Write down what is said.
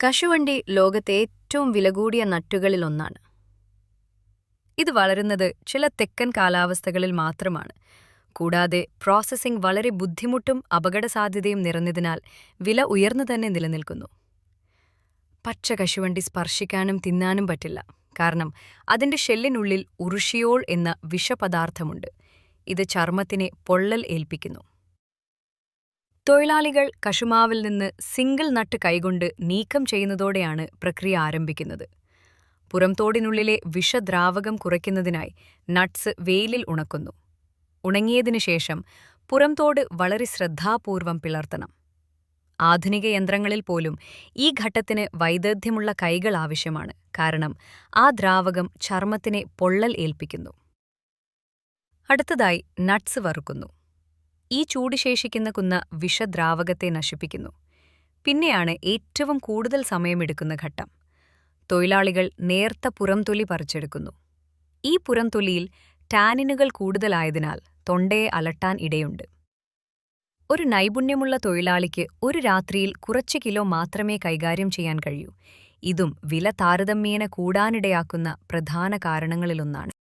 കശുവണ്ടി ലോകത്തെ ഏറ്റവും വിലകൂടിയ നട്ടുകളിലൊന്നാണ്. ഇത് വളരുന്നത് ചില തെക്കൻ കാലാവസ്ഥകളിൽ മാത്രമാണ്. കൂടാതെ പ്രോസസ്സിംഗ് വളരെ ബുദ്ധിമുട്ടും അപകടസാധ്യതയും നിറഞ്ഞതിനാൽ വില ഉയർന്നു തന്നെ നിലനിൽക്കുന്നു. പച്ച കശുവണ്ടി സ്പർശിക്കാനും തിന്നാനും പറ്റില്ല, കാരണം അതിന്റെ ഷെല്ലിനുള്ളിൽ ഉറുഷിയോൾ എന്ന വിഷപദാർത്ഥമുണ്ട്. ഇത് ചർമ്മത്തിനെ പൊള്ളൽ ഏൽപ്പിക്കുന്നു. തൊഴിലാളികൾ കശുമാവിൽ നിന്ന് സിംഗിൾ നട്ട് കൈകൊണ്ട് നീക്കം ചെയ്യുന്നതോടെയാണ് പ്രക്രിയ ആരംഭിക്കുന്നത്. പുറംതോടിനുള്ളിലെ വിഷദ്രാവകം കുറയ്ക്കുന്നതിനായി നട്ട്സ് വെയിലിൽ ഉണക്കുന്നു. ഉണങ്ങിയതിനു ശേഷം പുറംതോട് വളരെ ശ്രദ്ധാപൂർവം പിളർത്തണം. ആധുനിക യന്ത്രങ്ങളിൽ പോലും ഈ ഘട്ടത്തിന് വൈദഗ്ധ്യമുള്ള കൈകൾ ആവശ്യമാണ്, കാരണം ആ ദ്രാവകം ചർമ്മത്തിനെ പൊള്ളൽ ഏൽപ്പിക്കുന്നു. അടുത്തതായി നട്ട്സ് വറുക്കുന്നു. ഈ ചൂട് ശേഷിക്കുന്ന കുന്ന വിഷദ്രാവകത്തെ നശിപ്പിക്കുന്നു. പിന്നെയാണ് ഏറ്റവും കൂടുതൽ സമയമെടുക്കുന്ന ഘട്ടം. തൊഴിലാളികൾ നേർത്ത പുറംതൊലി പറിച്ചെടുക്കുന്നു. ഈ പുറംതൊലിയിൽ ടാനിനുകൾ കൂടുതലായതിനാൽ തൊണ്ടയെ അലട്ടാൻ ഇടയുണ്ട്. ഒരു നൈപുണ്യമുള്ള തൊഴിലാളിക്ക് ഒരു രാത്രിയിൽ കുറച്ച് കിലോ മാത്രമേ കൈകാര്യം ചെയ്യാൻ കഴിയൂ. ഇതും വില താരതമ്യേന കൂടാനിടയാക്കുന്ന പ്രധാന കാരണങ്ങളിലൊന്നാണ്.